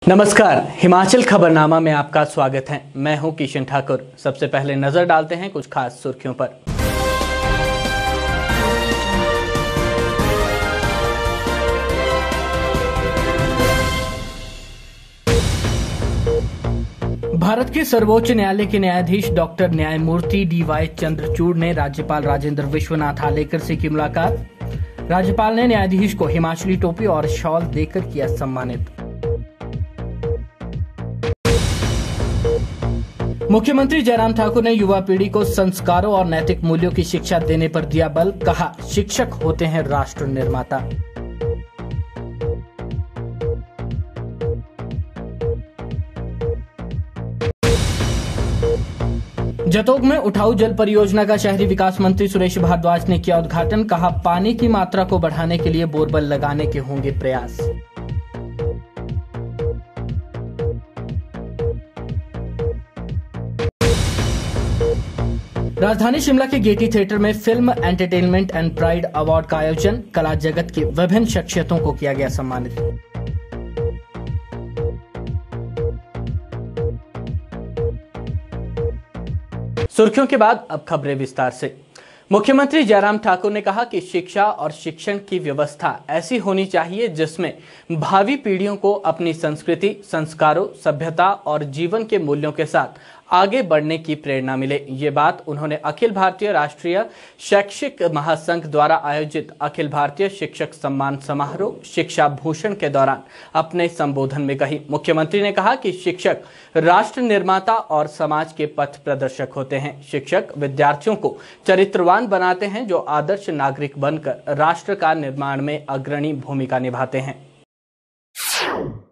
नमस्कार, हिमाचल खबरनामा में आपका स्वागत है। मैं हूं किशन ठाकुर। सबसे पहले नजर डालते हैं कुछ खास सुर्खियों पर। भारत के सर्वोच्च न्यायालय के न्यायाधीश डॉक्टर न्यायमूर्ति डी.वाई. चंद्रचूड़ ने राज्यपाल राजेंद्र विश्वनाथ हालेकर से की मुलाकात। राज्यपाल ने न्यायाधीश को हिमाचली टोपी और शॉल देकर किया सम्मानित। मुख्यमंत्री जयराम ठाकुर ने युवा पीढ़ी को संस्कारों और नैतिक मूल्यों की शिक्षा देने पर दिया बल। कहा, शिक्षक होते हैं राष्ट्र निर्माता। जतोग में उठाऊ जल परियोजना का शहरी विकास मंत्री सुरेश भारद्वाज ने किया उद्घाटन। कहा, पानी की मात्रा को बढ़ाने के लिए बोरवेल लगाने के होंगे प्रयास। राजधानी शिमला के गेटी थिएटर में film entertainment and pride award का आयोजन। कला जगत की विभिन्न शख्सियतों को किया गया सम्मानित। सुर्खियों के बाद अब खबरें विस्तार से। मुख्यमंत्री जयराम ठाकुर ने कहा कि शिक्षा और शिक्षण की व्यवस्था ऐसी होनी चाहिए जिसमें भावी पीढ़ियों को अपनी संस्कृति, संस्कारों, सभ्यता और जीवन के मूल्यों के साथ आगे बढ़ने की प्रेरणा मिले। ये बात उन्होंने अखिल भारतीय राष्ट्रीय शैक्षिक महासंघ द्वारा आयोजित अखिल भारतीय शिक्षक सम्मान समारोह शिक्षा भूषण के दौरान अपने संबोधन में कही। मुख्यमंत्री ने कहा कि शिक्षक राष्ट्र निर्माता और समाज के पथ प्रदर्शक होते हैं। शिक्षक विद्यार्थियों को चरित्रवान बनाते हैं जो आदर्श नागरिक बनकर राष्ट्र का निर्माण में अग्रणी भूमिका निभाते हैं।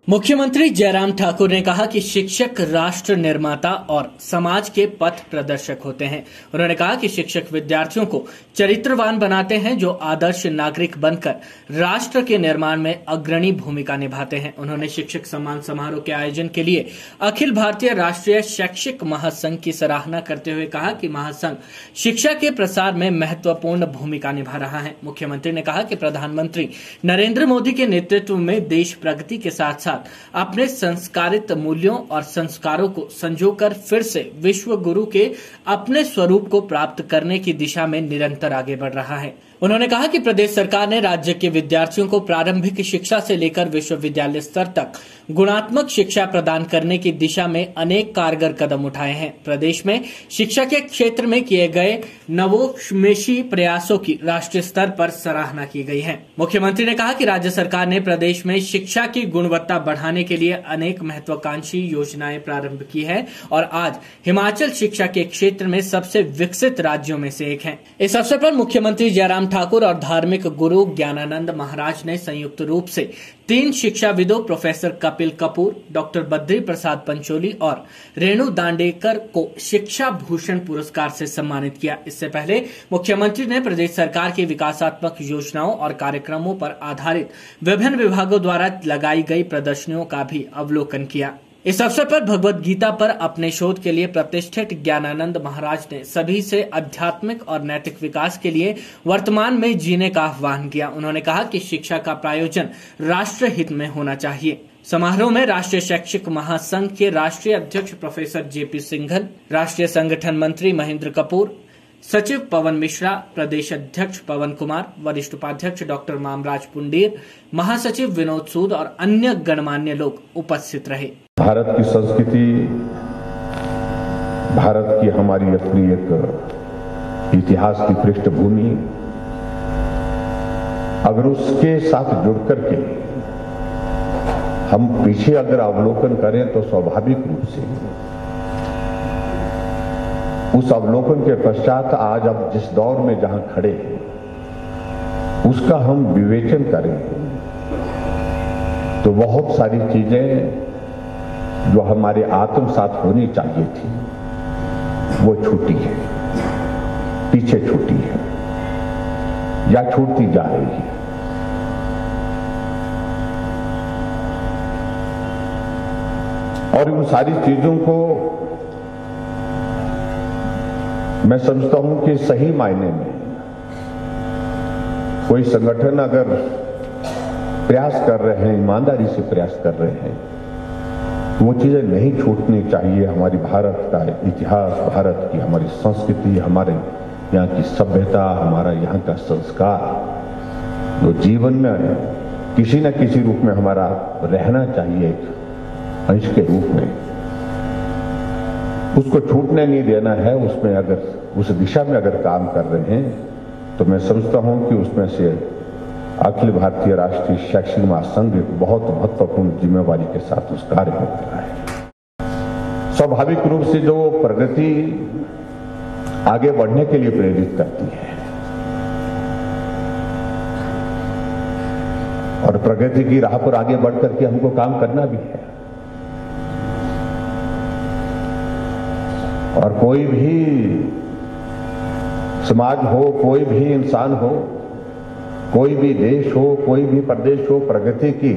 मुख्यमंत्री जयराम ठाकुर ने कहा कि शिक्षक राष्ट्र निर्माता और समाज के पथ प्रदर्शक होते हैं। उन्होंने कहा कि शिक्षक विद्यार्थियों को चरित्रवान बनाते हैं जो आदर्श नागरिक बनकर राष्ट्र के निर्माण में अग्रणी भूमिका निभाते हैं। उन्होंने शिक्षक सम्मान समारोह के आयोजन के लिए अखिल भारतीय राष्ट्रीय शैक्षिक महासंघ की सराहना करते हुए कहा कि महासंघ शिक्षा के प्रसार में महत्वपूर्ण भूमिका निभा रहा है। मुख्यमंत्री ने कहा कि प्रधानमंत्री नरेंद्र मोदी के नेतृत्व में देश प्रगति के साथ अपने संस्कारित मूल्यों और संस्कारों को संजोकर फिर से विश्व गुरु के अपने स्वरूप को प्राप्त करने की दिशा में निरंतर आगे बढ़ रहा है। उन्होंने कहा कि प्रदेश सरकार ने राज्य के विद्यार्थियों को प्रारंभिक शिक्षा से लेकर विश्वविद्यालय स्तर तक गुणात्मक शिक्षा प्रदान करने की दिशा में अनेक कारगर कदम उठाए हैं। प्रदेश में शिक्षा के क्षेत्र में किए गए नवोन्मेषी प्रयासों की राष्ट्रीय स्तर पर सराहना की गई है। मुख्यमंत्री ने कहा कि राज्य सरकार ने प्रदेश में शिक्षा की गुणवत्ता बढ़ाने के लिए अनेक महत्वाकांक्षी योजनाएं प्रारंभ की है और आज हिमाचल शिक्षा के क्षेत्र में सबसे विकसित राज्यों में से एक है। इस अवसर पर मुख्यमंत्री जयराम ठाकुर और धार्मिक गुरु ज्ञानानंद महाराज ने संयुक्त रूप से 3 शिक्षाविदों प्रोफेसर कपिल कपूर, डॉक्टर बद्री प्रसाद पंचोली और रेणु दांडेकर को शिक्षा भूषण पुरस्कार से सम्मानित किया। इससे पहले मुख्यमंत्री ने प्रदेश सरकार की विकासात्मक योजनाओं और कार्यक्रमों पर आधारित विभिन्न विभागों द्वारा लगाई गई प्रदर्शनियों का भी अवलोकन किया। इस अवसर पर भगवत गीता पर अपने शोध के लिए प्रतिष्ठित ज्ञानानंद महाराज ने सभी से आध्यात्मिक और नैतिक विकास के लिए वर्तमान में जीने का आह्वान किया। उन्होंने कहा कि शिक्षा का प्रायोजन राष्ट्र हित में होना चाहिए। समारोह में राष्ट्रीय शैक्षिक महासंघ के राष्ट्रीय अध्यक्ष प्रोफेसर जे.पी. सिंघल, राष्ट्रीय संगठन मंत्री महेंद्र कपूर, सचिव पवन मिश्रा, प्रदेश अध्यक्ष पवन कुमार, वरिष्ठ उपाध्यक्ष डॉक्टर मामराज पुंडीर, महासचिव विनोद सूद और अन्य गणमान्य लोग उपस्थित रहे। भारत की संस्कृति, भारत की हमारी अपनी एक इतिहास की पृष्ठभूमि, अगर उसके साथ जुड़ करके हम पीछे अगर अवलोकन करें तो स्वाभाविक रूप से उस अवलोकन के पश्चात आज अब जिस दौर में जहां खड़े हैं उसका हम विवेचन करें तो बहुत सारी चीजें जो हमारे आत्मसात होनी चाहिए थी वो छूटी है, पीछे छूटी है या छूटती जा रही है। और उन सारी चीजों को मैं समझता हूं कि सही मायने में कोई संगठन अगर प्रयास कर रहे हैं, ईमानदारी से प्रयास कर रहे हैं वो चीजें नहीं छूटनी चाहिए। हमारी भारत का इतिहास, भारत की हमारी संस्कृति, हमारे यहाँ की सभ्यता, हमारा यहाँ का संस्कार, जो जीवन में किसी न किसी रूप में हमारा रहना चाहिए, एक अंश के रूप में, उसको छूटने नहीं देना है। उसमें अगर उस दिशा में अगर काम कर रहे हैं तो मैं समझता हूं कि उसमें से अखिल भारतीय राष्ट्रीय शैक्षिक महासंघ एक बहुत महत्वपूर्ण जिम्मेवारी के साथ उस कार्य को कर रहा है। स्वाभाविक रूप से जो प्रगति आगे बढ़ने के लिए प्रेरित करती है और प्रगति की राह पर आगे बढ़ करके हमको काम करना भी है। और कोई भी समाज हो, कोई भी इंसान हो, कोई भी देश हो, कोई भी प्रदेश हो, प्रगति की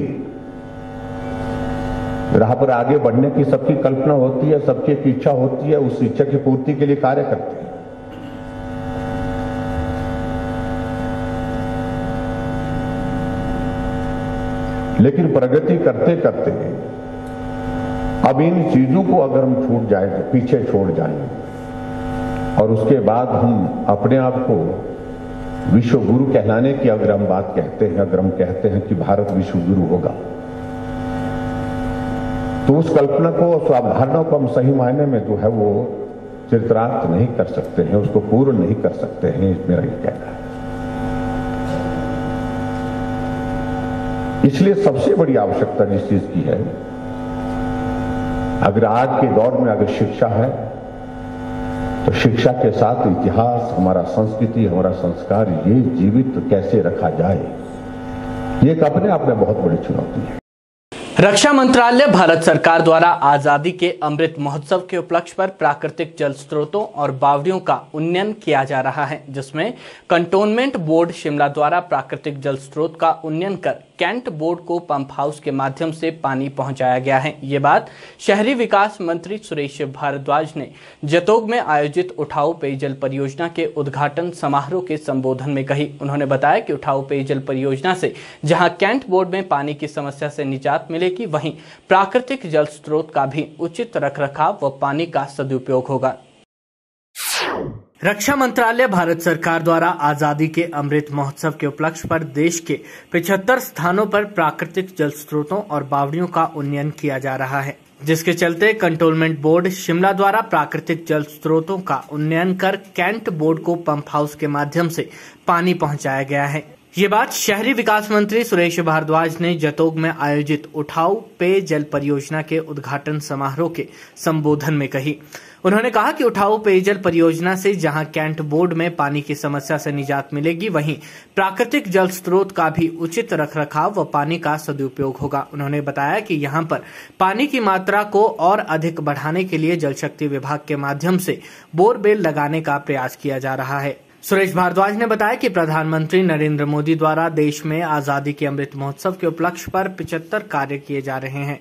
राह पर आगे बढ़ने की सबकी कल्पना होती है, सबकी एक इच्छा होती है, उस इच्छा की पूर्ति के लिए कार्य करते हैं। लेकिन प्रगति करते करते अब इन चीजों को अगर हम छूट जाए, तो पीछे छोड़ जाएं और उसके बाद हम अपने आप को विश्व गुरु कहलाने की अगर हम बात कहते हैं, अगर हम कहते हैं कि भारत विश्व गुरु होगा, तो उस कल्पना को, उस अवधारणा को हम सही मायने में जो है वो चरितार्थ नहीं कर सकते हैं, उसको पूर्ण नहीं कर सकते हैं, मेरा ये कहना है। इसलिए सबसे बड़ी आवश्यकता जिस चीज की है, अगर आज के दौर में अगर शिक्षा है, तो शिक्षा के साथ इतिहास, हमारा संस्कृति, हमारा संस्कार, ये जीवित कैसे रखा जाए, ये एक अपने आप में बहुत बड़ी चुनौती है। रक्षा मंत्रालय भारत सरकार द्वारा आजादी के अमृत महोत्सव के उपलक्ष्य पर प्राकृतिक जल स्रोतों और बावड़ियों का उन्नयन किया जा रहा है, जिसमें कंटोनमेंट बोर्ड शिमला द्वारा प्राकृतिक जल स्रोत का उन्नयन कर कैंट बोर्ड को पंप हाउस के माध्यम से पानी पहुंचाया गया है। ये बात शहरी विकास मंत्री सुरेश भारद्वाज ने जतोग में आयोजित उठाऊ पेयजल परियोजना के उद्घाटन समारोह के संबोधन में कही। उन्होंने बताया कि उठाऊ पेयजल परियोजना से जहां कैंट बोर्ड में पानी की समस्या से निजात मिलेगी, वहीं प्राकृतिक जल स्रोत का भी उचित रखरखाव व पानी का सदुपयोग होगा। रक्षा मंत्रालय भारत सरकार द्वारा आजादी के अमृत महोत्सव के उपलक्ष्य पर देश के 75 स्थानों पर प्राकृतिक जल स्रोतों और बावड़ियों का उन्नयन किया जा रहा है, जिसके चलते कंटोनमेंट बोर्ड शिमला द्वारा प्राकृतिक जल स्रोतों का उन्नयन कर कैंट बोर्ड को पंप हाउस के माध्यम से पानी पहुंचाया गया है। ये बात शहरी विकास मंत्री सुरेश भारद्वाज ने जतोग में आयोजित उठाऊ पेयजल परियोजना के उद्घाटन समारोह के संबोधन में कही। उन्होंने कहा कि उठाऊ पेयजल परियोजना से जहां कैंट बोर्ड में पानी की समस्या से निजात मिलेगी, वहीं प्राकृतिक जल स्रोत का भी उचित रखरखाव व पानी का सदुपयोग होगा। उन्होंने बताया कि यहां पर पानी की मात्रा को और अधिक बढ़ाने के लिए जल शक्ति विभाग के माध्यम से बोरवेल लगाने का प्रयास किया जा रहा है। सुरेश भारद्वाज ने बताया कि प्रधानमंत्री नरेंद्र मोदी द्वारा देश में आजादी के अमृत महोत्सव के उपलक्ष्य पर 75 कार्य किए जा रहे हैं,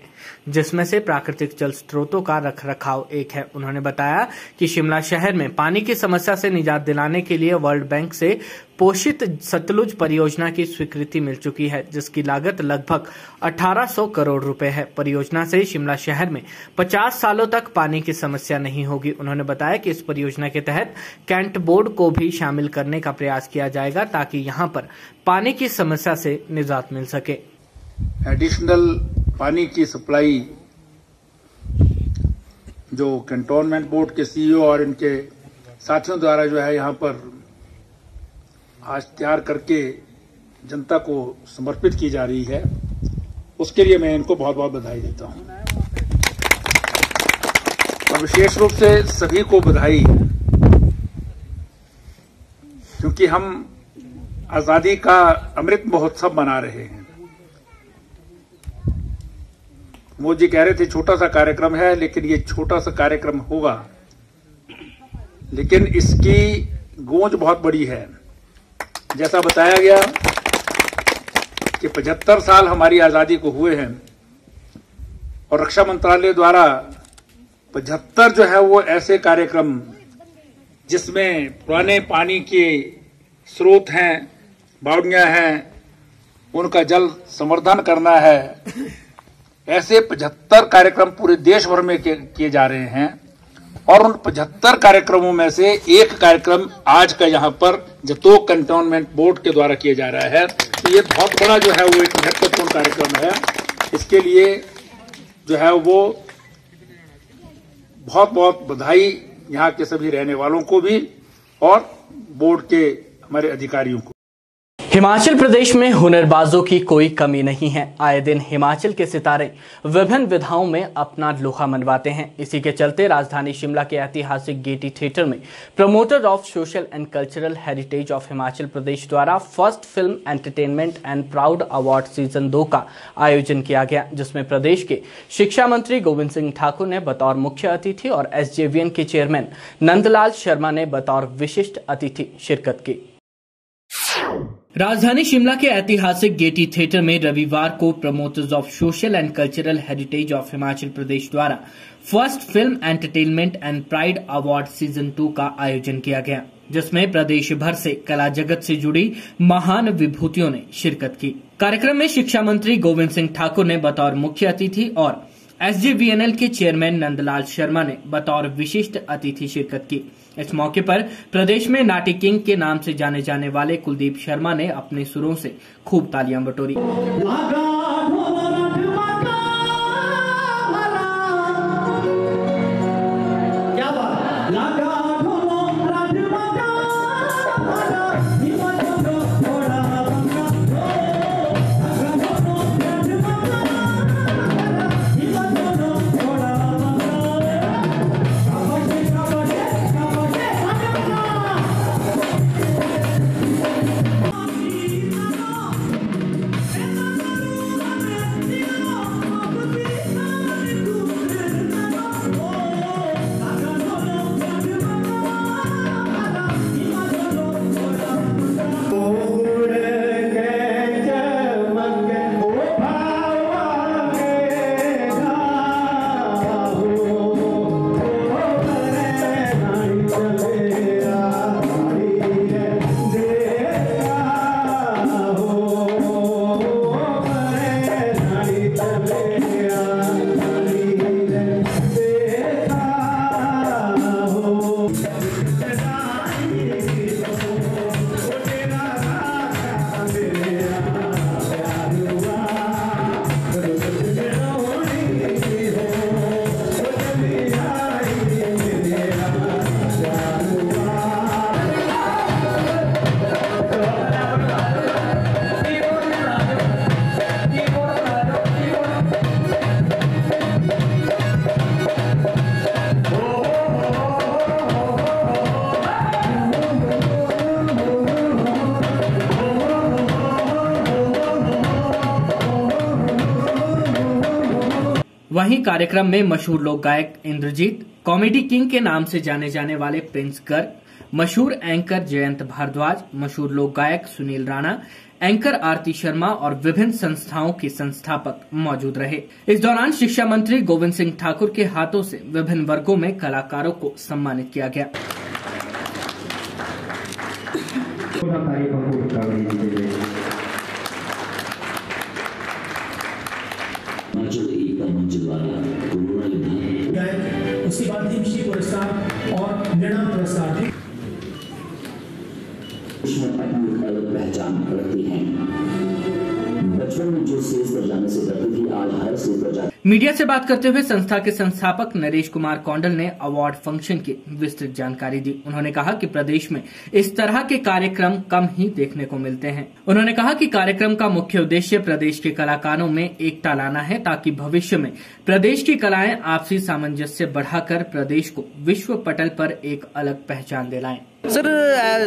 जिसमें से प्राकृतिक जल स्रोतों का रखरखाव एक है। उन्होंने बताया कि शिमला शहर में पानी की समस्या से निजात दिलाने के लिए वर्ल्ड बैंक से पोषित सतलुज परियोजना की स्वीकृति मिल चुकी है, जिसकी लागत लगभग 1800 करोड़ रुपए है। परियोजना से शिमला शहर में 50 सालों तक पानी की समस्या नहीं होगी। उन्होंने बताया कि इस परियोजना के तहत कैंट बोर्ड को भी शामिल करने का प्रयास किया जाएगा, ताकि यहां पर पानी की समस्या से निजात मिल सके। एडिशनल पानी की सप्लाई जो कैंटोनमेंट बोर्ड के सीईओ और इनके साथियों द्वारा जो है यहाँ पर आज तैयार करके जनता को समर्पित की जा रही है, उसके लिए मैं इनको बहुत बहुत बधाई देता हूं। और विशेष रूप से सभी को बधाई, क्योंकि हम आजादी का अमृत महोत्सव मना रहे हैं। मोदी जी कह रहे थे छोटा सा कार्यक्रम है, लेकिन ये छोटा सा कार्यक्रम होगा, लेकिन इसकी गूंज बहुत बड़ी है। जैसा बताया गया कि 75 साल हमारी आजादी को हुए हैं और रक्षा मंत्रालय द्वारा 75 जो है वो ऐसे कार्यक्रम जिसमें पुराने पानी के स्रोत हैं, बावड़ियां हैं, उनका जल संवर्धन करना है, ऐसे 75 कार्यक्रम पूरे देश भर में किए जा रहे हैं और उन 75 कार्यक्रमों में से एक कार्यक्रम आज का यहाँ पर जतोग कंटोनमेंट बोर्ड के द्वारा किया जा रहा है। तो ये बहुत बड़ा जो है वो एक महत्वपूर्ण कार्यक्रम है। इसके लिए जो है वो बहुत बहुत बधाई यहाँ के सभी रहने वालों को भी और बोर्ड के हमारे अधिकारियों को। हिमाचल प्रदेश में हुनरबाजों की कोई कमी नहीं है। आए दिन हिमाचल के सितारे विभिन्न विधाओं में अपना लोहा मनवाते हैं। इसी के चलते राजधानी शिमला के ऐतिहासिक गेयटी थिएटर में promoter of social and cultural heritage of Himachal Pradesh द्वारा first film entertainment and proud award season 2 का आयोजन किया गया, जिसमें प्रदेश के शिक्षा मंत्री गोविंद सिंह ठाकुर ने बतौर मुख्य अतिथि और SJVN के चेयरमैन नंदलाल शर्मा ने बतौर विशिष्ट अतिथि शिरकत की। राजधानी शिमला के ऐतिहासिक गेयटी थिएटर में रविवार को promoters of social and cultural heritage of Himachal Pradesh द्वारा first film entertainment and pride award season 2 का आयोजन किया गया, जिसमें प्रदेश भर से कला जगत से जुड़ी महान विभूतियों ने शिरकत की। कार्यक्रम में शिक्षा मंत्री गोविंद सिंह ठाकुर ने बतौर मुख्य अतिथि और SJVNL के चेयरमैन नंदलाल शर्मा ने बतौर विशिष्ट अतिथि शिरकत की। इस मौके पर प्रदेश में नाटी किंग के नाम से जाने जाने वाले कुलदीप शर्मा ने अपने सुरों से खूब तालियां बटोरी। वहीं कार्यक्रम में मशहूर लोक गायक इंद्रजीत, कॉमेडी किंग के नाम से जाने जाने वाले प्रिंस गर्ग, मशहूर एंकर जयंत भारद्वाज, मशहूर लोक गायक सुनील राणा, एंकर आरती शर्मा और विभिन्न संस्थाओं के संस्थापक मौजूद रहे। इस दौरान शिक्षा मंत्री गोविंद सिंह ठाकुर के हाथों से विभिन्न वर्गों में कलाकारों को सम्मानित किया गया। उसके बाद हिमश्री पुरस्कार और निर्णाम पुरस्कार अपनी अलग पहचान रखती हैं। बचपन में जो स्टेज पर जाने से डरती थी, आज हर स्टेज पर जाती। मीडिया से बात करते हुए संस्था के संस्थापक नरेश कुमार कौंडल ने अवार्ड फंक्शन की विस्तृत जानकारी दी। उन्होंने कहा कि प्रदेश में इस तरह के कार्यक्रम कम ही देखने को मिलते हैं। उन्होंने कहा कि कार्यक्रम का मुख्य उद्देश्य प्रदेश के कलाकारों में एकता लाना है, ताकि भविष्य में प्रदेश की कलाएं आपसी सामंजस्य बढ़ाकर प्रदेश को विश्व पटल पर एक अलग पहचान दिलाएं। सर,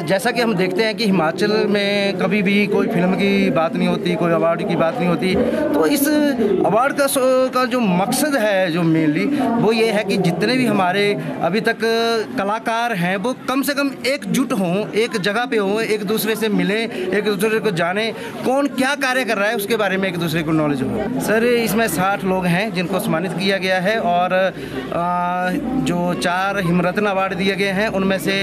जैसा कि हम देखते हैं कि हिमाचल में कभी भी कोई फिल्म की बात नहीं होती, कोई अवार्ड की बात नहीं होती, तो इस अवार्ड का जो मकसद है जो मेनली वो ये है कि जितने भी हमारे अभी तक कलाकार हैं वो कम से कम एकजुट हों, एक जगह पे हों, एक दूसरे से मिलें, एक दूसरे को जानें, कौन क्या कार्य कर रहा है उसके बारे में एक दूसरे को नॉलेज हो। सर, इसमें 60 लोग हैं जिनको सम्मानित किया गया है और जो 4 हिमरत्न अवार्ड दिए गए हैं उनमें से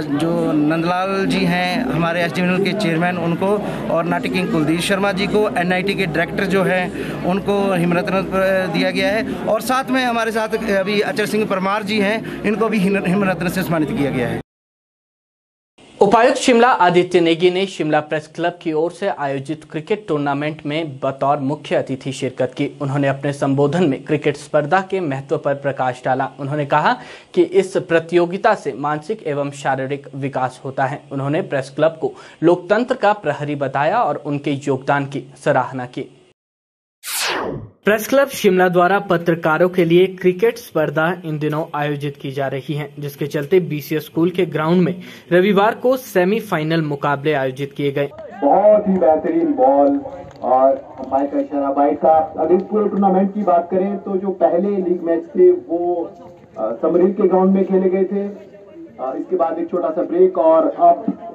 जो नंदलाल जी हैं हमारे एसडीएमएल के चेयरमैन, उनको, और नाट्य किंग कुलदीप शर्मा जी को, एनआईटी के डायरेक्टर जो हैं उनको हिमरत्न दिया गया है, और साथ में हमारे साथ अभी अचर सिंह परमार जी हैं, इनको भी हिमरत्न से सम्मानित किया गया है। उपायुक्त शिमला आदित्य नेगी ने शिमला प्रेस क्लब की ओर से आयोजित क्रिकेट टूर्नामेंट में बतौर मुख्य अतिथि शिरकत की। उन्होंने अपने संबोधन में क्रिकेट स्पर्धा के महत्व पर प्रकाश डाला। उन्होंने कहा कि इस प्रतियोगिता से मानसिक एवं शारीरिक विकास होता है। उन्होंने प्रेस क्लब को लोकतंत्र का प्रहरी बताया और उनके योगदान की सराहना की। प्रेस क्लब शिमला द्वारा पत्रकारों के लिए क्रिकेट स्पर्धा इन दिनों आयोजित की जा रही है, जिसके चलते बीसीएस स्कूल के ग्राउंड में रविवार को सेमीफाइनल मुकाबले आयोजित किए गए। बहुत ही बेहतरीन बॉल और अंपायर का इशारा बाइट का। अगर इस पूरे टूर्नामेंट की बात करें तो जो पहले लीग मैच थे वो समरील के ग्राउंड में खेले गए थे। इसके बाद एक छोटा सा ब्रेक और अब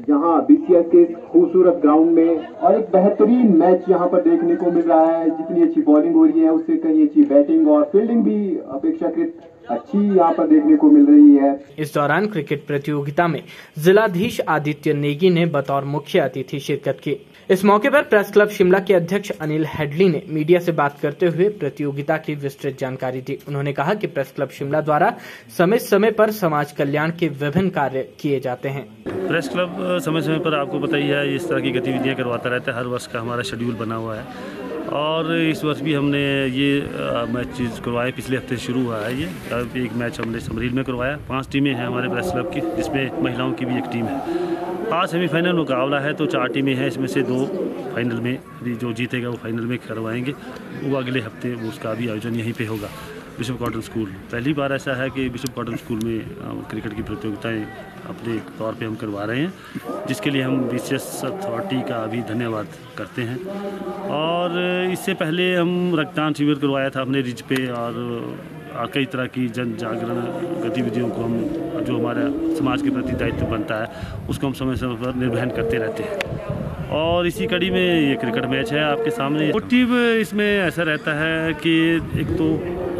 यहाँ बीसीएस के खूबसूरत ग्राउंड में और एक बेहतरीन मैच यहाँ पर देखने को मिल रहा है। जितनी अच्छी बॉलिंग हो रही है उससे कहीं अच्छी बैटिंग और फील्डिंग भी अपेक्षाकृत अच्छी यहाँ पर देखने को मिल रही है। इस दौरान क्रिकेट प्रतियोगिता में जिलाधीश आदित्य नेगी ने बतौर मुख्य अतिथि शिरकत की। इस मौके पर प्रेस क्लब शिमला के अध्यक्ष अनिल हेडली ने मीडिया से बात करते हुए प्रतियोगिता की विस्तृत जानकारी दी। उन्होंने कहा कि प्रेस क्लब शिमला द्वारा समय समय पर समाज कल्याण के विभिन्न कार्य किए जाते हैं। प्रेस क्लब समय समय पर आपको पता ही है इस तरह की गतिविधियां करवाता रहता है। हर वर्ष का हमारा शेड्यूल बना हुआ है और इस वर्ष भी हमने ये मैच करवाए। पिछले हफ्ते शुरू हुआ है ये। एक मैच हमने समरील में करवाया। 5 टीमें हैं हमारे प्रेस क्लब की, जिसमें महिलाओं की भी एक टीम है। आज सेमीफाइनल मुकाबला है तो 4 टीमें हैं, इसमें से 2 फाइनल में, जो जीतेगा वो फाइनल में करवाएंगे। वो अगले हफ्ते उसका भी आयोजन यहीं पे होगा बिशप कॉटन स्कूल। पहली बार ऐसा है कि बिशप कॉटन स्कूल में क्रिकेट की प्रतियोगिताएं अपने तौर पे हम करवा रहे हैं, जिसके लिए हम बीसीएस अथॉरिटी का भी धन्यवाद करते हैं। और इससे पहले हम रक्तदान शिविर करवाया था अपने रिज पे और कई तरह की जन जागरण गतिविधियों को हम, जो हमारा समाज के प्रति दायित्व बनता है, उसको हम समय समय पर निर्वहन करते रहते हैं। और इसी कड़ी में ये क्रिकेट मैच है आपके सामने। मोटिव इसमें ऐसा रहता है कि एक तो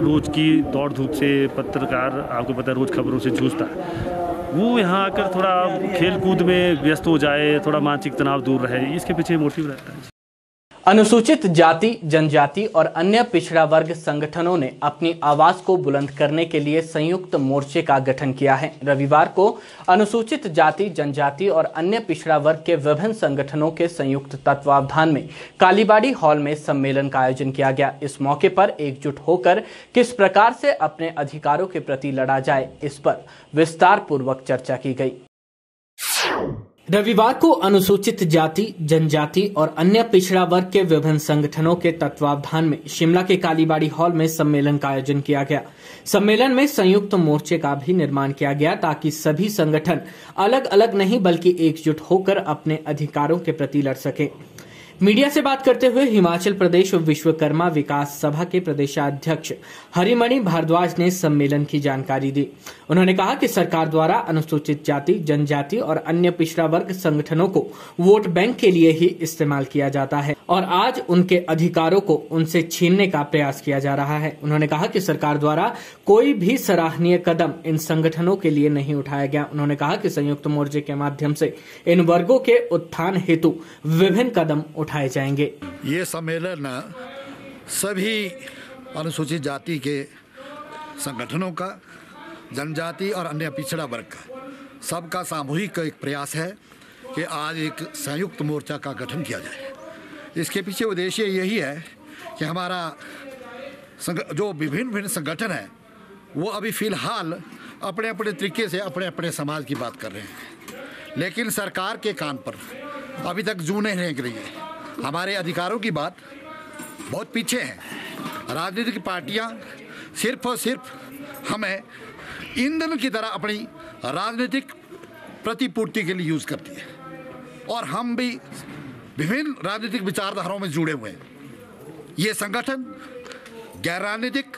रोज़ की दौड़ धूप से पत्रकार, आपको पता है, रोज़ खबरों से जूझता है। वो यहाँ आकर थोड़ा खेल कूद में व्यस्त हो जाए, थोड़ा मानसिक तनाव दूर रहे, इसके पीछे मोटिव रहता है। अनुसूचित जाति, जनजाति और अन्य पिछड़ा वर्ग संगठनों ने अपनी आवाज को बुलंद करने के लिए संयुक्त मोर्चे का गठन किया है। रविवार को अनुसूचित जाति, जनजाति और अन्य पिछड़ा वर्ग के विभिन्न संगठनों के संयुक्त तत्वावधान में कालीबाड़ी हॉल में सम्मेलन का आयोजन किया गया। इस मौके पर एकजुट होकर किस प्रकार से अपने अधिकारों के प्रति लड़ा जाए, इस पर विस्तार पूर्वक चर्चा की गई। रविवार को अनुसूचित जाति, जनजाति और अन्य पिछड़ा वर्ग के विभिन्न संगठनों के तत्वावधान में शिमला के कालीबाड़ी हॉल में सम्मेलन का आयोजन किया गया। सम्मेलन में संयुक्त मोर्चे का भी निर्माण किया गया ताकि सभी संगठन अलग अलग नहीं बल्कि एकजुट होकर अपने अधिकारों के प्रति लड़ सके। मीडिया से बात करते हुए हिमाचल प्रदेश विश्वकर्मा विकास सभा के प्रदेशाध्यक्ष हरिमणि भारद्वाज ने सम्मेलन की जानकारी दी। उन्होंने कहा कि सरकार द्वारा अनुसूचित जाति, जनजाति और अन्य पिछड़ा वर्ग संगठनों को वोट बैंक के लिए ही इस्तेमाल किया जाता है और आज उनके अधिकारों को उनसे छीनने का प्रयास किया जा रहा है। उन्होंने कहा कि सरकार द्वारा कोई भी सराहनीय कदम इन संगठनों के लिए नहीं उठाया गया। उन्होंने कहा कि संयुक्त मोर्चे के माध्यम से इन वर्गों के उत्थान हेतु विभिन्न कदम उठाए जाएंगे। ये सम्मेलन सभी अनुसूचित जाति के संगठनों का, जनजाति और अन्य पिछड़ा वर्ग का, सबका सामूहिक एक प्रयास है कि आज एक संयुक्त मोर्चा का गठन किया जाए। इसके पीछे उद्देश्य यही है कि हमारा जो विभिन्न संगठन है वो अभी फ़िलहाल अपने अपने तरीके से अपने अपने समाज की बात कर रहे हैं, लेकिन सरकार के कान पर अभी तक जू नहीं रेंग रही है। हमारे अधिकारों की बात बहुत पीछे है। राजनीतिक पार्टियां सिर्फ और सिर्फ हमें ईंधन की तरह अपनी राजनीतिक प्रतिपूर्ति के लिए यूज़ करती है और हम भी विभिन्न राजनीतिक विचारधाराओं में जुड़े हुए हैं। ये संगठन गैर राजनीतिक,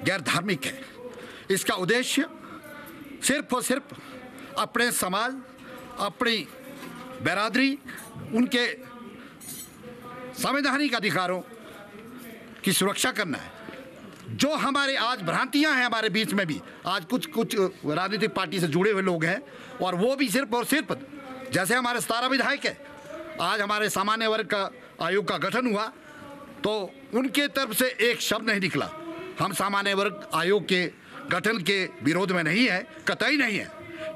गैर धार्मिक है। इसका उद्देश्य सिर्फ और सिर्फ अपने समाज, अपनी बिरादरी, उनके संवैधानिक अधिकारों की सुरक्षा करना है। जो हमारे आज भ्रांतियां हैं हमारे बीच में भी, आज कुछ राजनीतिक पार्टी से जुड़े हुए लोग हैं, और वो भी सिर्फ और सिर्फ जैसे हमारे 17 विधायक है, आज हमारे सामान्य वर्ग का आयोग का गठन हुआ तो उनके तरफ से एक शब्द नहीं निकला। हम सामान्य वर्ग आयोग के गठन के विरोध में नहीं है, कतई नहीं है,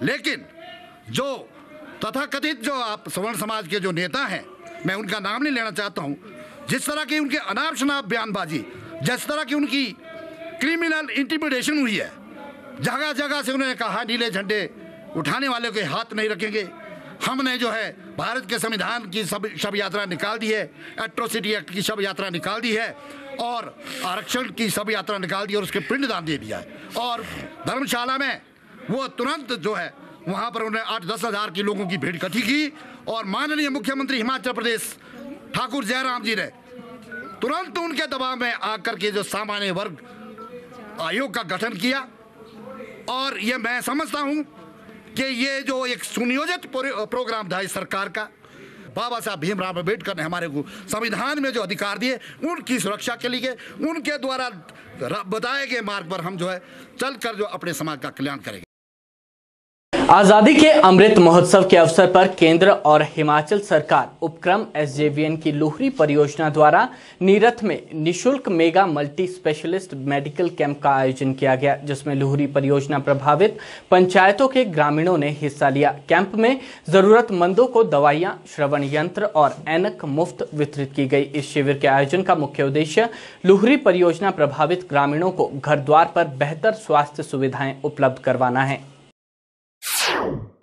लेकिन जो तथाकथित जो आप सवर्ण समाज के जो नेता हैं, मैं उनका नाम नहीं लेना चाहता हूं, जिस तरह की उनके अनाप शनाप बयानबाजी, जिस तरह की उनकी क्रिमिनल इंटिमिडेशन हुई है, जगह जगह से उन्होंने कहा नीले झंडे उठाने वालों के हाथ नहीं रखेंगे। हमने जो है भारत के संविधान की शव यात्रा निकाल दी है, एट्रोसिटी एक्ट की शव यात्रा निकाल दी है, और आरक्षण की शव यात्रा निकाल दी और उसके पिंडदान दे दिया है। और धर्मशाला में वो तुरंत जो है वहाँ पर उन्होंने 8-10 हज़ार की लोगों की भीड़ इकट्ठी की, और माननीय मुख्यमंत्री हिमाचल प्रदेश ठाकुर जयराम जी ने तुरंत उनके दबाव में आकर के जो सामान्य वर्ग आयोग का गठन किया। और ये मैं समझता हूँ कि ये जो एक सुनियोजित प्रोग्राम था इस सरकार का, बाबा साहब भीमराव अम्बेडकर ने हमारे को संविधान में जो अधिकार दिए उनकी सुरक्षा के लिए, उनके द्वारा बताए गए मार्ग पर हम जो है चलकर जो अपने समाज का कल्याण करेंगे। आजादी के अमृत महोत्सव के अवसर पर केंद्र और हिमाचल सरकार उपक्रम SJVN की लुहरी परियोजना द्वारा नीरथ में निशुल्क mega multi specialist medical camp का आयोजन किया गया, जिसमें लुहरी परियोजना प्रभावित पंचायतों के ग्रामीणों ने हिस्सा लिया। कैंप में जरूरतमंदों को दवाइयां, श्रवण यंत्र और ऐनक मुफ्त वितरित की गई। इस शिविर के आयोजन का मुख्य उद्देश्य लुहरी परियोजना प्रभावित ग्रामीणों को घर द्वार पर बेहतर स्वास्थ्य सुविधाएं उपलब्ध करवाना है।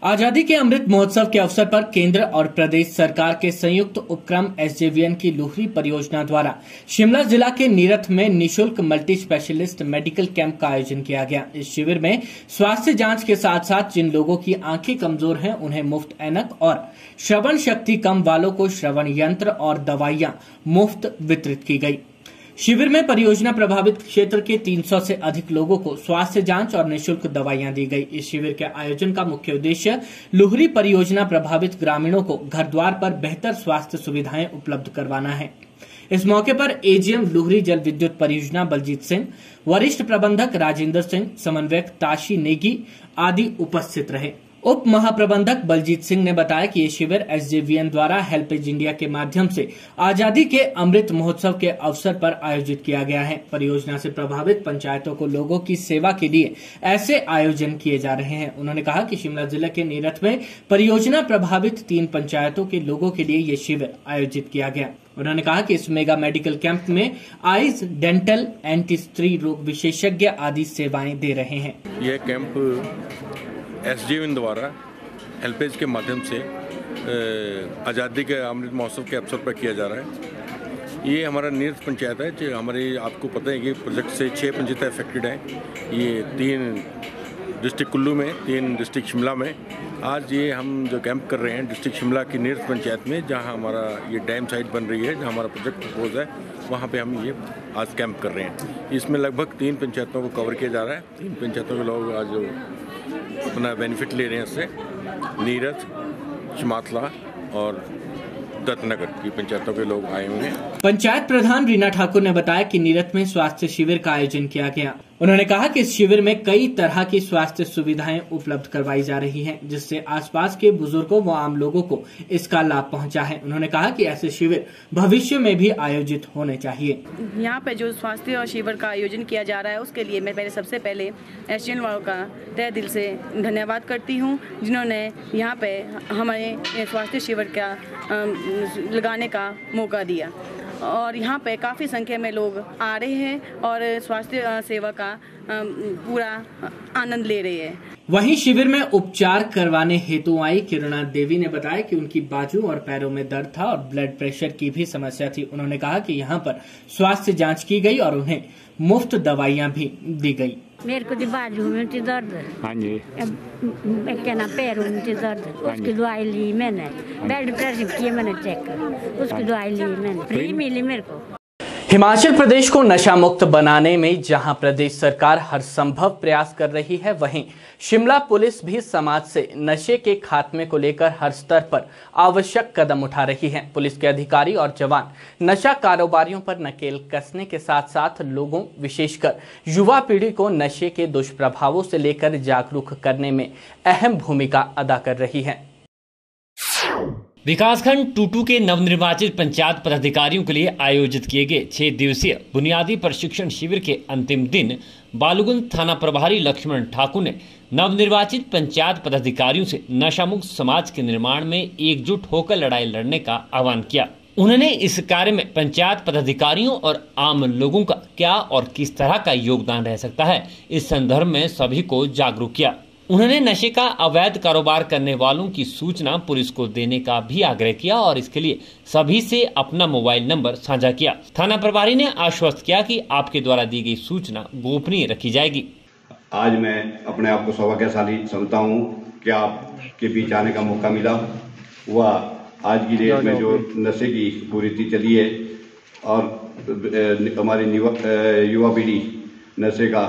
आजादी के अमृत महोत्सव के अवसर पर केंद्र और प्रदेश सरकार के संयुक्त उपक्रम SJVN की लुहरी परियोजना द्वारा शिमला जिला के नीरथ में निशुल्क मल्टी स्पेशलिस्ट मेडिकल कैंप का आयोजन किया गया। इस शिविर में स्वास्थ्य जांच के साथ साथ जिन लोगों की आंखें कमजोर हैं उन्हें मुफ्त ऐनक और श्रवण शक्ति कम वालों को श्रवण यंत्र और दवाइयां मुफ्त वितरित की गई। शिविर में परियोजना प्रभावित क्षेत्र के 300 से अधिक लोगों को स्वास्थ्य जांच और निःशुल्क दवाइयां दी गई। इस शिविर के आयोजन का मुख्य उद्देश्य लुहरी परियोजना प्रभावित ग्रामीणों को घर द्वार पर बेहतर स्वास्थ्य सुविधाएं उपलब्ध करवाना है। इस मौके पर AGM लुहरी जल विद्युत परियोजना बलजीत सिंह, वरिष्ठ प्रबंधक राजेंद्र सिंह, समन्वयक ताशी नेगी आदि उपस्थित रहे। उप महाप्रबंधक बलजीत सिंह ने बताया कि ये शिविर SJVN द्वारा हेल्पेज इंडिया के माध्यम से आजादी के अमृत महोत्सव के अवसर पर आयोजित किया गया है। परियोजना से प्रभावित पंचायतों को लोगों की सेवा के लिए ऐसे आयोजन किए जा रहे हैं। उन्होंने कहा कि शिमला जिले के नीरथ में परियोजना प्रभावित 3 पंचायतों के लोगों के लिए ये शिविर आयोजित किया गया। उन्होंने कहा कि इस मेगा मेडिकल कैंप में आइज, डेंटल, एंटी स्त्री रोग विशेषज्ञ आदि सेवाएं दे रहे हैं। यह कैंप SJVN द्वारा हेल्पेज के माध्यम से आज़ादी के अमृत महोत्सव के अवसर पर किया जा रहा है। ये हमारा नीरथ पंचायत है जो हमारे आपको पता है कि प्रोजेक्ट से 6 पंचायतें अफेक्टेड हैं। ये 3 डिस्ट्रिक्ट कुल्लू में, 3 डिस्ट्रिक्ट शिमला में। आज ये हम जो कैंप कर रहे हैं डिस्ट्रिक्ट शिमला की नीरथ पंचायत में, जहाँ हमारा ये डैम साइट बन रही है, जहाँ हमारा प्रोजेक्ट प्रपोज है, वहाँ पे हम ये आज कैंप कर रहे हैं। इसमें लगभग 3 पंचायतों को कवर किया जा रहा है। 3 पंचायतों के लोग आज अपना बेनिफिट ले रहे हैं इससे। नीरथ, चमातला और दत्तनगर की पंचायतों के लोग आए हुए हैं। पंचायत प्रधान रीना ठाकुर ने बताया कि नीरथ में स्वास्थ्य शिविर का आयोजन किया गया। उन्होंने कहा कि इस शिविर में कई तरह की स्वास्थ्य सुविधाएं उपलब्ध करवाई जा रही हैं, जिससे आसपास के बुजुर्गों व आम लोगों को इसका लाभ पहुंचा है। उन्होंने कहा कि ऐसे शिविर भविष्य में भी आयोजित होने चाहिए। यहाँ पे जो स्वास्थ्य शिविर का आयोजन किया जा रहा है उसके लिए मैं सबसे पहले SJVN वालों का तहे दिल से धन्यवाद करती हूँ, जिन्होंने यहाँ पे हमें स्वास्थ्य शिविर का लगाने का मौका दिया। और यहाँ पे काफ़ी संख्या में लोग आ रहे हैं और स्वास्थ्य सेवा का पूरा आनंद ले रहे हैं। वहीं शिविर में उपचार करवाने हेतु आई किरणा देवी ने बताया कि उनकी बाजू और पैरों में दर्द था और ब्लड प्रेशर की भी समस्या थी। उन्होंने कहा कि यहाँ पर स्वास्थ्य जांच की गई और उन्हें मुफ्त दवाइयाँ भी दी गई। मेरे को बाजू में दर्द, हाँ जी, क्या नाम, पैरों में दर्द, उसकी दवाई ली मैंने। ब्लड प्रेशर किया मैंने चेक, उसकी दवाई ली मैंने, फ्री मिली मेरे को। हिमाचल प्रदेश को नशा मुक्त बनाने में जहां प्रदेश सरकार हर संभव प्रयास कर रही है, वहीं शिमला पुलिस भी समाज से नशे के खात्मे को लेकर हर स्तर पर आवश्यक कदम उठा रही है। पुलिस के अधिकारी और जवान नशा कारोबारियों पर नकेल कसने के साथ साथ लोगों, विशेषकर युवा पीढ़ी को नशे के दुष्प्रभावों से लेकर जागरूक करने में अहम भूमिका अदा कर रही है। विकासखंड टूटू के नवनिर्वाचित पंचायत पदाधिकारियों के लिए आयोजित किए गए 6 दिवसीय बुनियादी प्रशिक्षण शिविर के अंतिम दिन बालूगंज थाना प्रभारी लक्ष्मण ठाकुर ने नवनिर्वाचित पंचायत पदाधिकारियों से नशामुक्त समाज के निर्माण में एकजुट होकर लड़ाई लड़ने का आह्वान किया। उन्होंने इस कार्य में पंचायत पदाधिकारियों और आम लोगों का क्या और किस तरह का योगदान रह सकता है, इस संदर्भ में सभी को जागरूक किया। उन्होंने नशे का अवैध कारोबार करने वालों की सूचना पुलिस को देने का भी आग्रह किया और इसके लिए सभी से अपना मोबाइल नंबर साझा किया। थाना प्रभारी ने आश्वस्त किया कि आपके द्वारा दी गई सूचना गोपनीय रखी जाएगी। आज मैं अपने आप को सौभाग्यशाली समझता हूँ कि आपके बीच आने का मौका मिला। वह आज की डेट में जो नशे की कुरीति चली है और हमारी युवा पीढ़ी नशे का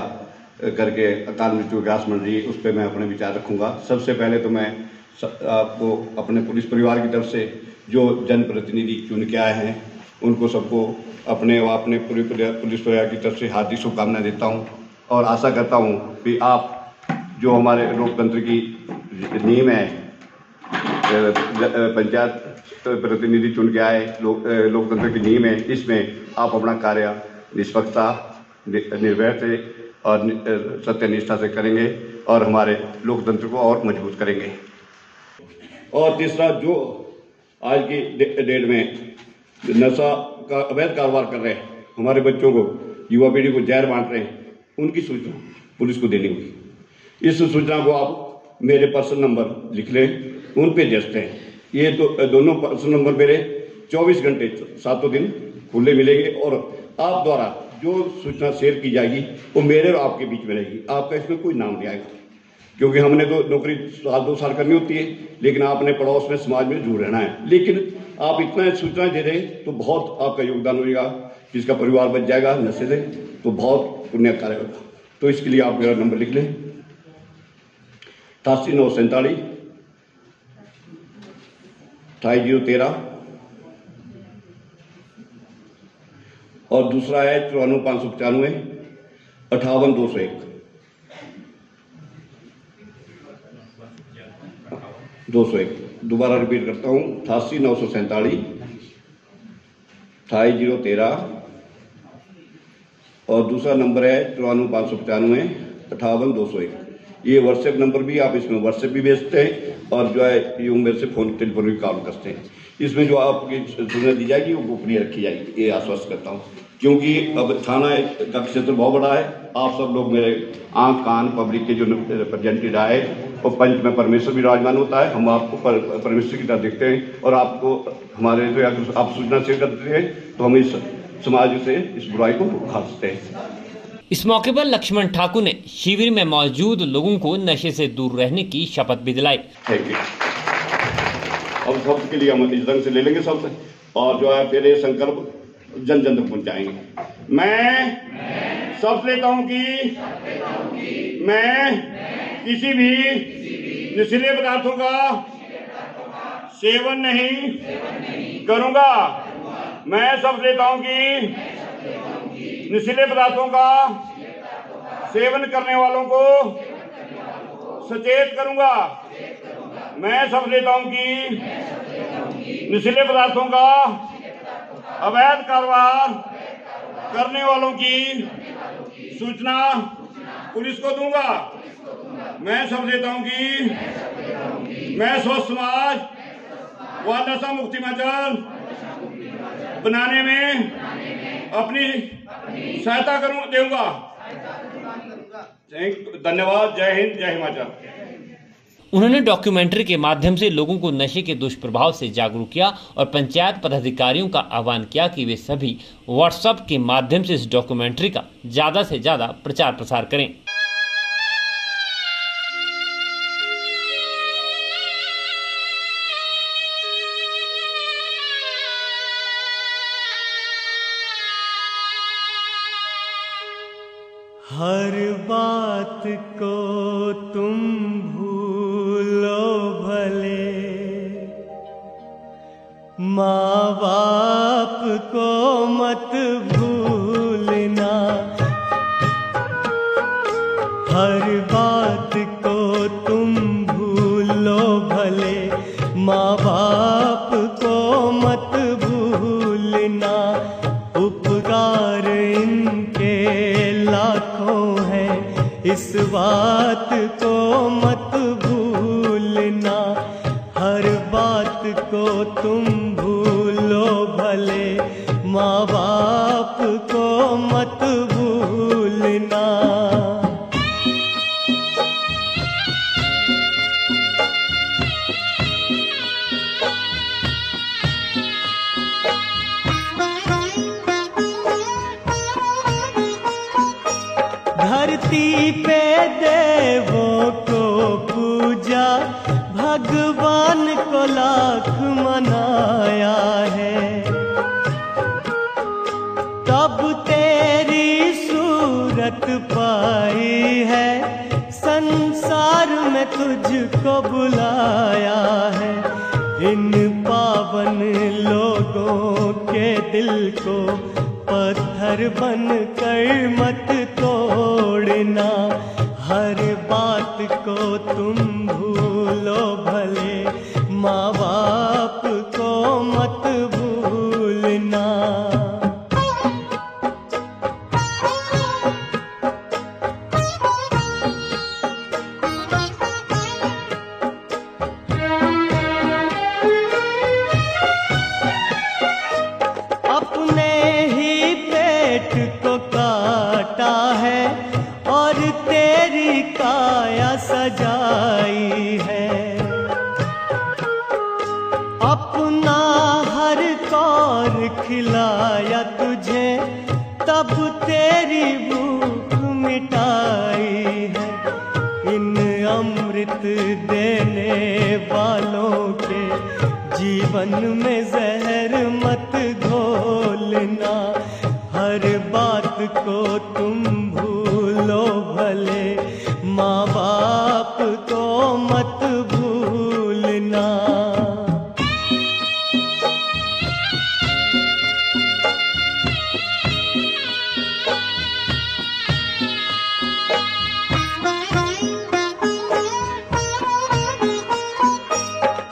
करके अकाल मृत्यु के आस मंड रही, उस पर मैं अपने विचार रखूंगा। सबसे पहले तो मैं आपको अपने पुलिस परिवार की तरफ से जो जनप्रतिनिधि चुन के आए हैं उनको सबको अपने व अपने पूरे पुलिस परिवार की तरफ से हार्दिक शुभकामनाएं देता हूं और आशा करता हूं कि आप जो हमारे लोकतंत्र की नींव है, पंचायत प्रतिनिधि चुन के आए लोकतंत्र की नींव है, इसमें आप अपना कार्य निष्पक्षता, निर्भय से और सत्यनिष्ठा से करेंगे और हमारे लोकतंत्र को और मजबूत करेंगे। और तीसरा, जो आज की डेट में नशा का अवैध कारोबार कर रहे हैं, हमारे बच्चों को, युवा पीढ़ी को जहर बांट रहे हैं, उनकी सूचना पुलिस को देनी होगी। इस सूचना को आप मेरे पर्सनल नंबर लिख लें, उन पे भेजते हैं। ये दोनों पर्सनल नंबर मेरे 24 घंटे 7 दिन खुले मिलेंगे और आप द्वारा जो सूचना शेयर की जाएगी वो मेरे और आपके बीच में रहेगी। आपका इसमें कोई नाम नहीं आएगा, क्योंकि हमने तो नौकरी 2 साल करनी होती है, लेकिन आपने पड़ोस में समाज में जुड़ रहना है। लेकिन आप इतना सूचना दे रहे तो बहुत आपका योगदान होगा, जिसका परिवार बच जाएगा नशे से, तो बहुत पुण्य कार्य होगा। तो इसके लिए आप मेरा नंबर लिख लें, 88 947 28 और दूसरा है 94 595 58 201 201। दोबारा रिपीट करता हूँ, 88 947 28 013 और दूसरा नंबर है 94 595 58 201। ये व्हाट्सएप नंबर भी, आप इसमें व्हाट्सएप भी भेजते हैं और जो है ये मेरे से टेलीफोन भी कॉल करते हैं। इसमें जो आपकी सूचना दी जाएगी वो गोपनीय रखी जाएगी, ये आश्वस्त करता हूँ। क्योंकि अब थाना का क्षेत्र बहुत बड़ा है, आप सब लोग मेरे आंख कान पब्लिक के जो रिप्रेजेंटेटिव आए और पंच में परमेश्वर भी विराजमान होता है। हम आपको परमेश्वर की तरह देखते हैं और आपको हमारे जो अगर आप सूचना शेयर करते हैं तो हम इस समाज से इस बुराई को उखाड़ सकते हैं। इस मौके पर लक्ष्मण ठाकुर ने शिविर में मौजूद लोगों को नशे से दूर रहने की शपथ भी दिलाई। अब सबके लिए हम इस ढंग से ले लेंगे सबसे, और जो है फिर ये संकल्प जन जन तक पहुंचाएंगे। मैं शपथ लेता हूं कि मैं किसी भी नशीले पदार्थों का सेवन नहीं करूंगा। मैं शपथ लेता हूं कि नशीले पदार्थों का सेवन करने वालों को सचेत करूंगा। मैं शपथ लेता हूं कि नशीले पदार्थों का अवैध कारोबार करने वालों की सूचना पुलिस को दूंगा। मैं शपथ लेता हूं कि मैं स्वस्थ समाज व नशा मुक्ति हिमाचल बनाने में अपनी सहायता दूंगा। धन्यवाद। जय हिंद, जय हिमाचल। उन्होंने डॉक्यूमेंट्री के माध्यम से लोगों को नशे के दुष्प्रभाव से जागरूक किया और पंचायत पदाधिकारियों का आह्वान किया कि वे सभी व्हाट्सएप के माध्यम से इस डॉक्यूमेंट्री का ज्यादा से ज्यादा प्रचार प्रसार करें। हर बात को तुम भूलो भले, माँ बाप को मत भूलना। हर बात को तुम भूलो भले, माँ बाप को मत भूलना। उपकार इनके लाखों हैं, इस बात को मत भूलना। हर बात को तुम भूलो भले, माँ बाप को मत भूलना। धरती पे देवों को पूजा, भगवान को लाख मनाया है। तब तेरी सूरत पाई है, संसार में तुझको बुलाया है। इन पावन लोगों के दिल को पत्थर बन कर मत तोड़ना। हर बात को तुम भूलो भले, माँ बाप को मत भूलना। अपने ही पेट को काटा है और तेरी काया सजाई है। अपना हर कौर खिलाया तुझे, तब तेरी भूख मिटाई है। इन अमृत देने वालों के जीवन में जहर मत घोलना। हर बात को तुम भूलो भले, माँ बाप को मत भूलना।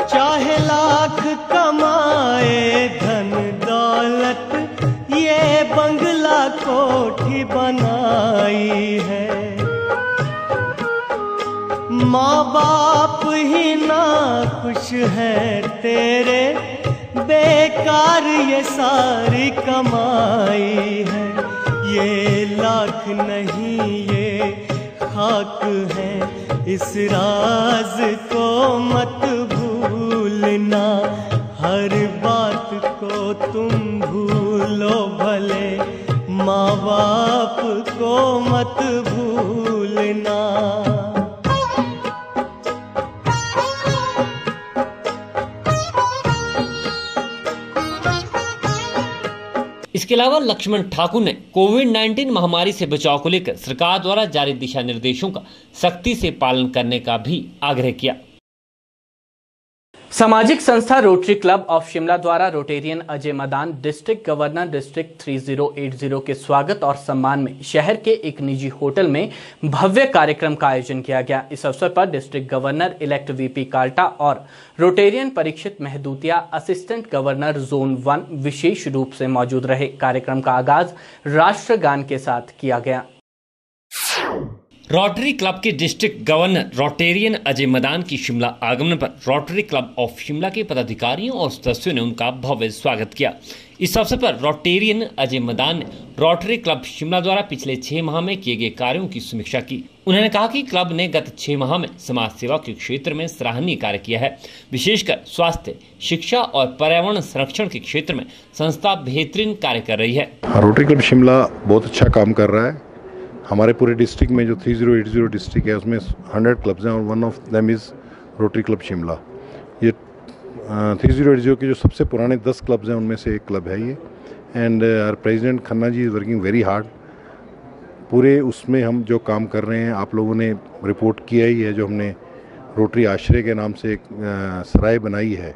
चाहे लाख कमाए धन दौलत, ये बंगला कोठी बनाई है। माँ बाप ही ना खुश है तेरे, बेकार ये सारी कमाई है। ये लाख नहीं ये खाक है, इस राज को मत भूलना। हर बात को तुम भूलो भले, माँ बाप को मत भूलना। इसके अलावा लक्ष्मण ठाकुर ने कोविड-19 महामारी से बचाव को लेकर सरकार द्वारा जारी दिशा निर्देशों का सख्ती से पालन करने का भी आग्रह किया। सामाजिक संस्था रोटरी क्लब ऑफ शिमला द्वारा Rotarian Ajay Madan district governor district 3080 के स्वागत और सम्मान में शहर के एक निजी होटल में भव्य कार्यक्रम का आयोजन किया गया। इस अवसर पर district governor elect VP Kalta और Rotarian Parikshit Mahdutiya assistant governor zone 1 विशेष रूप से मौजूद रहे। कार्यक्रम का आगाज राष्ट्रगान के साथ किया गया। रोटरी क्लब के district governor Rotarian Ajay Madan की शिमला आगमन पर रोटरी क्लब ऑफ शिमला के पदाधिकारियों और सदस्यों ने उनका भव्य स्वागत किया। इस अवसर पर रोटेरियन अजय मदान ने रोटरी क्लब शिमला द्वारा पिछले 6 माह में किए गए कार्यों की समीक्षा की। उन्होंने कहा कि क्लब ने गत 6 माह में समाज सेवा के क्षेत्र में सराहनीय कार्य किया है। विशेषकर स्वास्थ्य, शिक्षा और पर्यावरण संरक्षण के क्षेत्र में संस्था बेहतरीन कार्य कर रही है। रोटरी क्लब शिमला बहुत अच्छा काम कर रहा है। हमारे पूरे डिस्ट्रिक्ट में जो 3080 डिस्ट्रिक्ट है उसमें 100 क्लब्स हैं और one of them is rotary club Shimla. ये 3080 के जो सबसे पुराने 10 क्लब्स हैं उनमें से एक क्लब है ये। And our president Khanna ji is working very hard. पूरे उसमें हम जो काम कर रहे हैं, आप लोगों ने रिपोर्ट किया ही है, जो हमने रोटरी आश्रय के नाम से एक सराय बनाई है,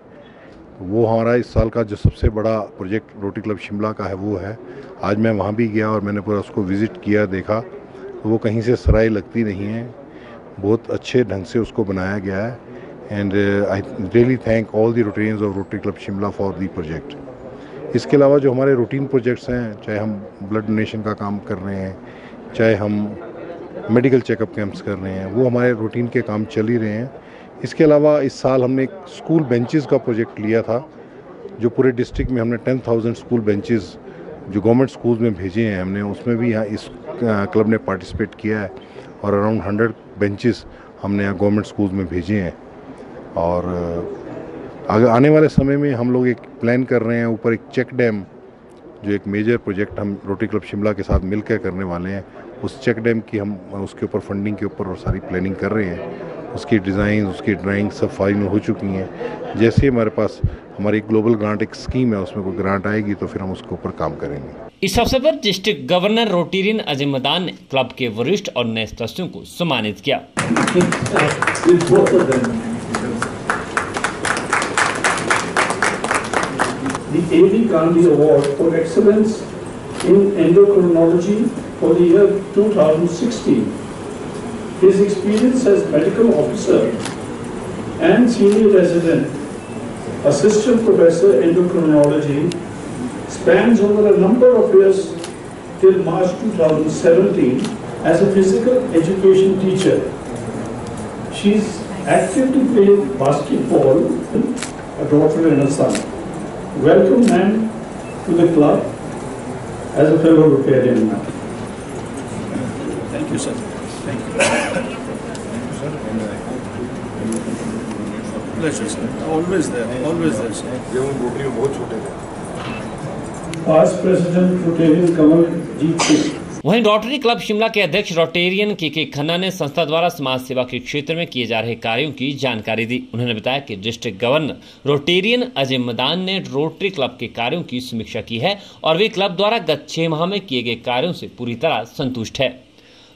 वो हमारा इस साल का जो सबसे बड़ा प्रोजेक्ट रोटरी क्लब शिमला का है वो है। आज मैं वहाँ भी गया और मैंने पूरा उसको विज़िट किया, देखा, तो वो कहीं से सराय लगती नहीं है, बहुत अच्छे ढंग से उसको बनाया गया है। And I really thank all the Rotarians of rotary club Shimla for the project. इसके अलावा जो हमारे रूटीन प्रोजेक्ट्स हैं, चाहे हम ब्लड डोनेशन का काम कर रहे हैं, चाहे हम मेडिकल चेकअप कैंप्स कर रहे हैं, वो हमारे रूटीन के काम चल ही रहे हैं। इसके अलावा इस साल हमने एक स्कूल बेंचेस का प्रोजेक्ट लिया था, जो पूरे डिस्ट्रिक्ट में हमने 10,000 स्कूल बेंचेस जो गवर्नमेंट स्कूल्स में भेजे हैं हमने, उसमें भी यहाँ इस क्लब ने पार्टिसिपेट किया है और अराउंड 100 बेंचेस हमने यहाँ गवर्नमेंट स्कूल्स में भेजे हैं। और आगे आने वाले समय में हम लोग एक प्लान कर रहे हैं, ऊपर एक चेक डैम, जो एक मेजर प्रोजेक्ट हम रोटरी क्लब शिमला के साथ मिलकर करने वाले हैं, उस चेक डैम की हम उसके ऊपर फंडिंग के ऊपर और सारी प्लानिंग कर रहे हैं। उसकी डिज़ाइन, उसकी ड्राइंग सब फाइनल हो चुकी हैं। जैसे ही हमारे पास हमारी ग्लोबल ग्रांट एक स्कीम है, उसमें कोई ग्रांट आएगी तो फिर हम उसके ऊपर काम करेंगे। इस अवसर पर district governor Rotarian Ajay Madan ने क्लब के वरिष्ठ और नए सदस्यों को सम्मानित किया। The A.D. Gandhi Award for Excellence in Endocrinology for the year 2016. His experience as medical officer and senior resident assistant professor endocrinology spans over a number of years till March 2017 as a physical education teacher. She is actively playing basketball, a daughter and a son. Welcome, ma'am, to the club as a fellow Rotarian man. Thank you, sir. Thank you. Pleasure, sir. Always there, sir. Past President Rotarian Kamaljeet Singh. वहीं rotary club Shimla के अध्यक्ष Rotarian के खन्ना ने संस्था द्वारा समाज सेवा के क्षेत्र में किए जा रहे कार्यों की जानकारी दी। उन्होंने बताया कि district governor Rotarian Ajay Madan ने रोटरी क्लब के कार्यों की समीक्षा की है और वे क्लब द्वारा गत 6 माह में किए गए कार्यों से पूरी तरह संतुष्ट है।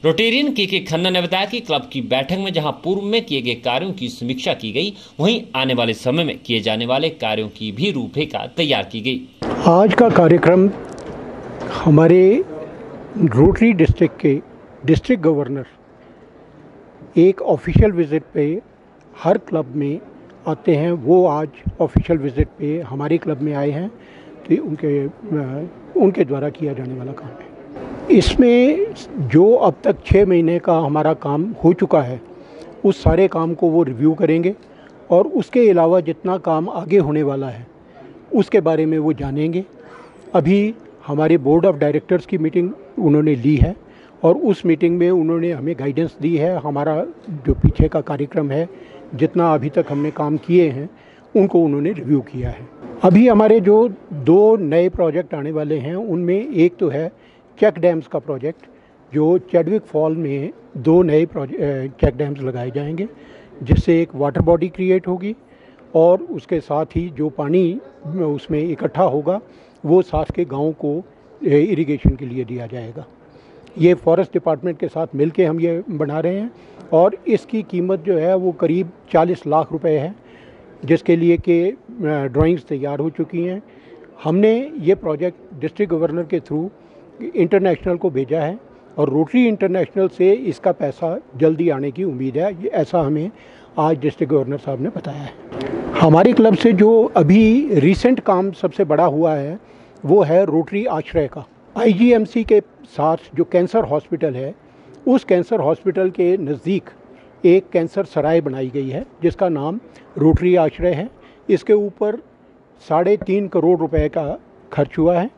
रोटेरियन के खन्ना ने बताया कि क्लब की बैठक में जहां पूर्व में किए गए कार्यों की समीक्षा की गई, वहीं आने वाले समय में किए जाने वाले कार्यों की भी रूपरेखा तैयार की गई। आज का कार्यक्रम हमारे रोटरी डिस्ट्रिक्ट के डिस्ट्रिक्ट गवर्नर एक ऑफिशियल विज़िट पे हर क्लब में आते हैं, वो आज ऑफिशियल विज़िट पे हमारे क्लब में आए हैं, तो उनके द्वारा किया जाने वाला काम है। इसमें जो अब तक 6 महीने का हमारा काम हो चुका है, उस सारे काम को वो रिव्यू करेंगे और उसके अलावा जितना काम आगे होने वाला है उसके बारे में वो जानेंगे। अभी हमारे बोर्ड ऑफ डायरेक्टर्स की मीटिंग उन्होंने ली है और उस मीटिंग में उन्होंने हमें गाइडेंस दी है। हमारा जो पीछे का कार्यक्रम है, जितना अभी तक हमने काम किए हैं, उनको उन्होंने रिव्यू किया है। अभी हमारे जो 2 नए प्रोजेक्ट आने वाले हैं, उनमें एक तो है चेक डैम्स का प्रोजेक्ट, जो चैडविक फॉल में 2 नए चेक डैम्स लगाए जाएंगे, जिससे एक वाटर बॉडी क्रिएट होगी और उसके साथ ही जो पानी उसमें इकट्ठा होगा वो साथ के गाँव को इरिगेशन के लिए दिया जाएगा। ये फॉरेस्ट डिपार्टमेंट के साथ मिलके हम ये बना रहे हैं और इसकी कीमत जो है वो करीब 40 लाख रुपए है, जिसके लिए कि ड्राइंग्स तैयार हो चुकी हैं। हमने ये प्रोजेक्ट डिस्ट्रिक्ट गवर्नर के थ्रू इंटरनेशनल को भेजा है और रोटरी इंटरनेशनल से इसका पैसा जल्दी आने की उम्मीद है, ये ऐसा हमें आज डिस्ट्रिक्ट गवर्नर साहब ने बताया है। हमारे क्लब से जो अभी रिसेंट काम सबसे बड़ा हुआ है वो है रोटरी आश्रय का। आईजीएमसी के साथ जो कैंसर हॉस्पिटल है, उस कैंसर हॉस्पिटल के नज़दीक एक कैंसर सराय बनाई गई है जिसका नाम रोटरी आश्रय है। इसके ऊपर 3.5 करोड़ रुपए का खर्च हुआ है।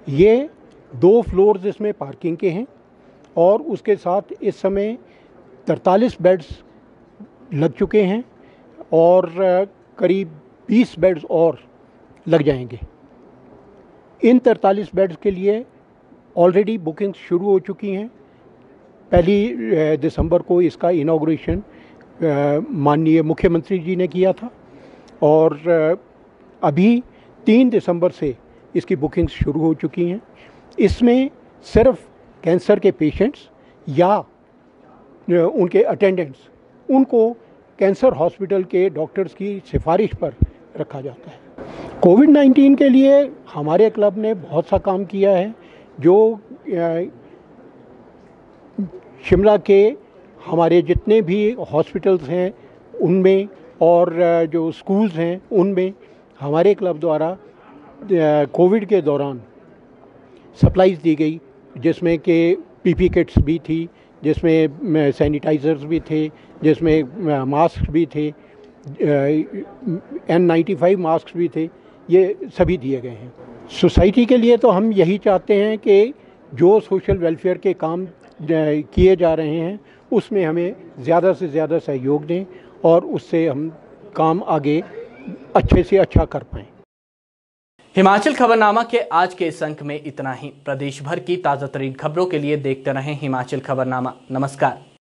ये 2 फ्लोर्स इसमें पार्किंग के हैं और उसके साथ इस समय 43 बेड्स लग चुके हैं और करीब 20 बेड्स और लग जाएंगे। इन 43 बेड्स के लिए ऑलरेडी बुकिंग शुरू हो चुकी हैं। 1 दिसंबर को इसका इनॉग्रेशन माननीय मुख्यमंत्री जी ने किया था और अभी 3 दिसंबर से इसकी बुकिंग्स शुरू हो चुकी हैं। इसमें सिर्फ कैंसर के पेशेंट्स या उनके अटेंडेंट्स, उनको कैंसर हॉस्पिटल के डॉक्टर्स की सिफारिश पर रखा जाता है। कोविड-19 के लिए हमारे क्लब ने बहुत सा काम किया है। जो शिमला के हमारे जितने भी हॉस्पिटल्स हैं उनमें और जो स्कूल्स हैं उनमें हमारे क्लब द्वारा कोविड के दौरान सप्लाईज दी गई, जिसमें कि पीपी किट्स भी थी, जिसमें सैनिटाइज़र्स भी थे, जिसमें मास्क भी थे, N95 मास्क भी थे, ये सभी दिए गए हैं। सोसाइटी के लिए तो हम यही चाहते हैं कि जो सोशल वेलफेयर के काम किए जा रहे हैं उसमें हमें ज़्यादा से ज़्यादा सहयोग दें और उससे हम काम आगे अच्छे से अच्छा कर पाएँ। हिमाचल खबरनामा के आज के इस अंक में इतना ही। प्रदेश भर की ताज़ा तरीन खबरों के लिए देखते रहें हिमाचल खबरनामा। नमस्कार।